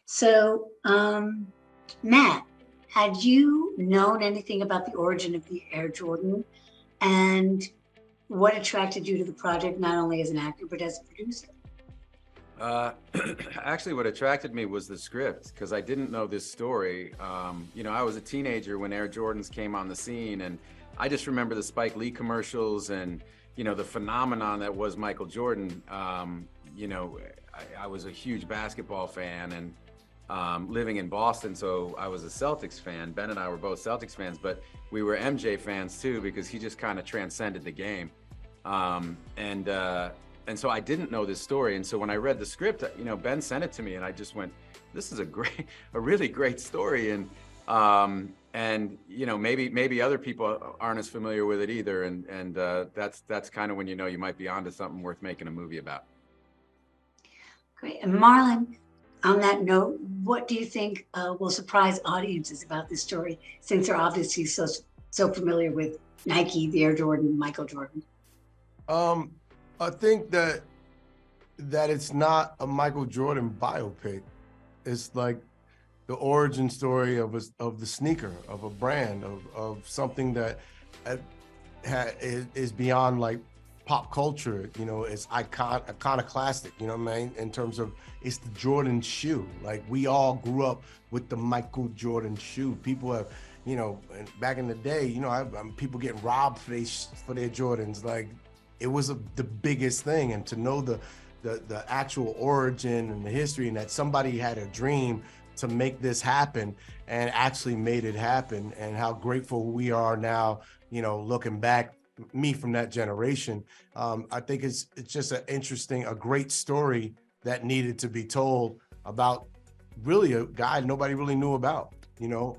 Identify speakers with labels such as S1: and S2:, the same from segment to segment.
S1: So, Matt, had you known anything about the origin of the Air Jordan and what attracted you to the project, not only as an actor, but as a producer?
S2: Uh, Actually, what attracted me was the script because I didn't know this story. I was a teenager when Air Jordans came on the scene, and I just remember the Spike Lee commercials and the phenomenon that was Michael Jordan. I was a huge basketball fan and living in Boston, so I was a Celtics fan. Ben and I were both Celtics fans, but we were MJ fans too because he just kind of transcended the game. Um, and uh, and so I didn't know this story. And so when I read the script, Ben sent it to me, and I just went, "This is a really great story." And maybe other people aren't as familiar with it either. And that's kind of when you might be onto something worth making a movie about.
S1: Great. And Marlon, on that note, what do you think will surprise audiences about this story, since they're obviously so familiar with Nike, the Air Jordan, Michael Jordan?
S3: Um, I think that it's not a Michael Jordan biopic. It's like the origin story of the sneaker, of a brand, of something that uh, is beyond like pop culture. It's iconoclastic. You know what I mean? In terms of it's the Jordan shoe. Like we all grew up with the Michael Jordan shoe. People have, back in the day, people getting robbed for their Jordans. Like it was the biggest thing, and to know the actual origin and the history, and that somebody had a dream to make this happen and actually made it happen, and how grateful we are now, looking back, me from that generation. I think it's just a great story that needed to be told about really a guy nobody really knew about,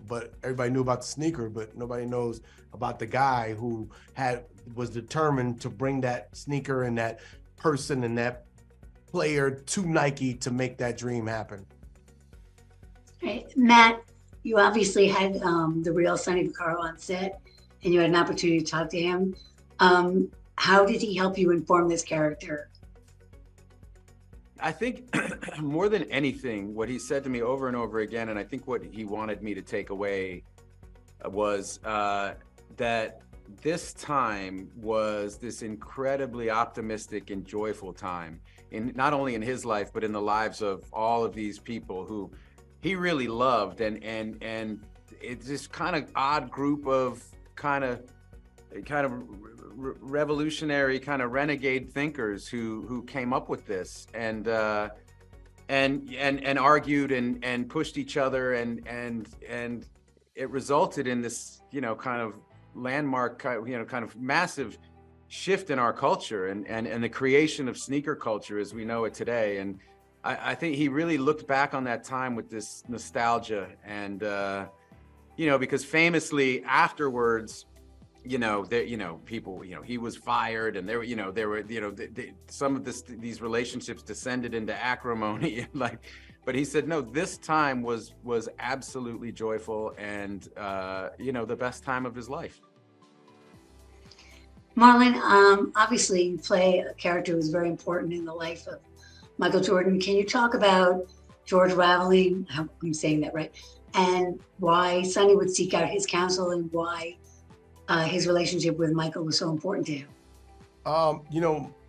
S3: but everybody knew about the sneaker, but nobody knows about the guy who was determined to bring that sneaker and that person and that player to Nike to make that dream happen.
S1: Right. Matt, you obviously had the real Sonny Vaccaro on set, and you had an opportunity to talk to him. How did he help you inform this character?
S2: I think more than anything, what he said to me over and over again, and I think what he wanted me to take away was that this time was this incredibly optimistic and joyful time, in not only in his life, but in the lives of all of these people who he really loved, and it's this kind of odd group of kind of revolutionary, kind of renegade thinkers who came up with this and argued and pushed each other, and it resulted in this kind of landmark, kind of massive shift in our culture and the creation of sneaker culture as we know it today. And I think he really looked back on that time with this nostalgia, and because famously afterwards, people, he was fired, and there were some of these relationships descended into acrimony, like, but he said no, this time was absolutely joyful, and the best time of his life.
S1: Marlon, obviously you play a character who's very important in the life of Michael Jordan. Can you talk about George Raveling, I hope I'm saying that right, and why Sonny would seek out his counsel, and why his relationship with Michael was so important to him?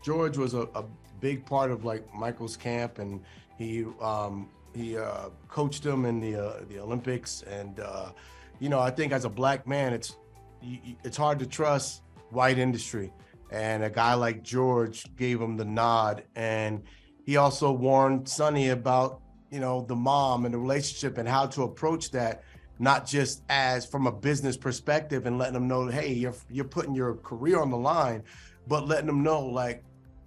S3: George was a big part of like Michael's camp, and he coached him in the Olympics. And I think as a black man, it's hard to trust white industry, and a guy like George gave him the nod. And he also warned Sonny about the mom and the relationship and how to approach that, not just as from a business perspective and letting them know, hey, you're putting your career on the line, but letting them know, like,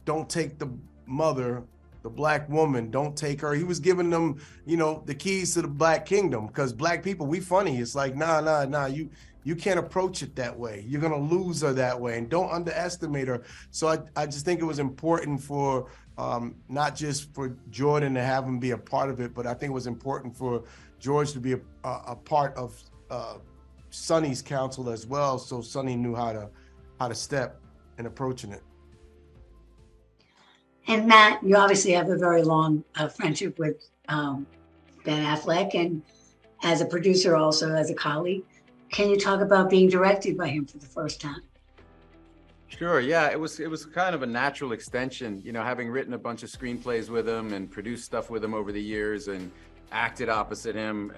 S3: don't take the mother, the black woman, don't take her. He was giving them, the keys to the black kingdom, because black people, we funny. It's like, nah, you can't approach it that way. You're gonna lose her that way, and don't underestimate her. So I just think it was important for not just for Jordan to have him be a part of it, but I think it was important for George to be a part of Sonny's counsel as well, so Sonny knew how to step in approaching it.
S1: And Matt, you obviously have a very long friendship with Ben Affleck, and as a producer, also as a colleague. Can you talk about being directed by him for the first time?
S2: Sure. Yeah, it was kind of a natural extension, having written a bunch of screenplays with him and produced stuff with him over the years and acted opposite him.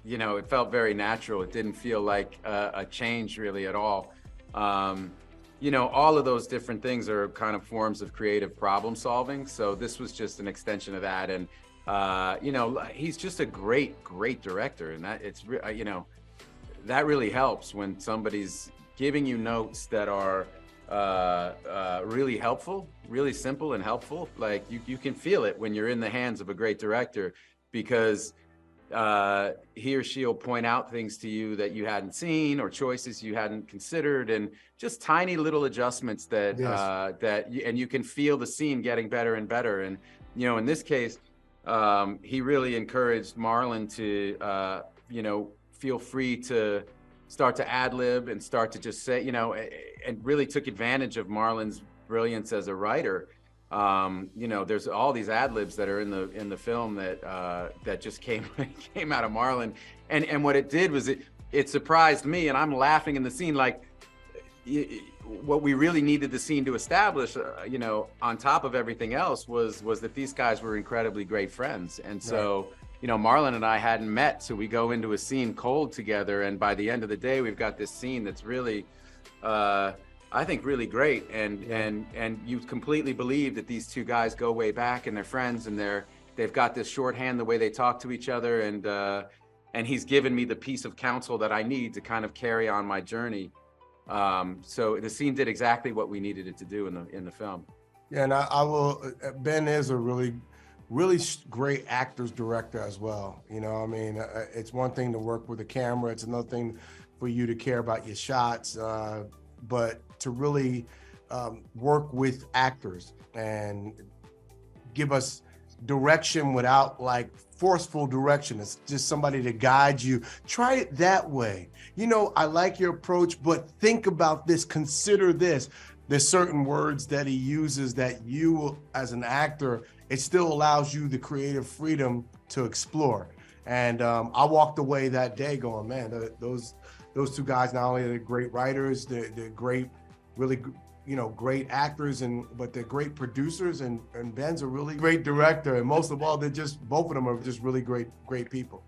S2: It felt very natural. It didn't feel like a change really at all. All of those different things are kind of forms of creative problem solving. So this was just an extension of that. And he's just a great director, and that really helps when somebody's giving you notes that are really helpful, really simple and helpful. Like you can feel it when you're in the hands of a great director, because he or she'll point out things to you that you hadn't seen or choices you hadn't considered, and just tiny little adjustments that and you can feel the scene getting better and better. And in this case, he really encouraged Marlon to feel free to start to ad lib and start to just say, and really took advantage of Marlon's brilliance as a writer. There's all these ad libs that are in the film that just came out of Marlon, and what it did was it surprised me, and I'm laughing in the scene, like what we really needed the scene to establish, on top of everything else, was that these guys were incredibly great friends, and so. Right. Marlon and I hadn't met, so we go into a scene cold together, and by the end of the day, we've got this scene that's really, I think, really great, and you completely believe that these two guys go way back, and they're friends, and they've got this shorthand the way they talk to each other, and he's given me the piece of counsel that I need to kind of carry on my journey. So the scene did exactly what we needed it to do in the film.
S3: Yeah, and I will. Ben is a really great actor's director as well. It's one thing to work with a camera, it's another thing for you to care about your shots, but to really work with actors and give us direction without like forceful direction. It's just somebody to guide you. Try it that way. I like your approach, but think about this, consider this. There's certain words that he uses that you, as an actor, it still allows you the creative freedom to explore. And I walked away that day going, man, those two guys, not only are they great writers, they're great, really, great actors, but they're great producers, and Ben's a really great director. And most of all, both of them are just really great people.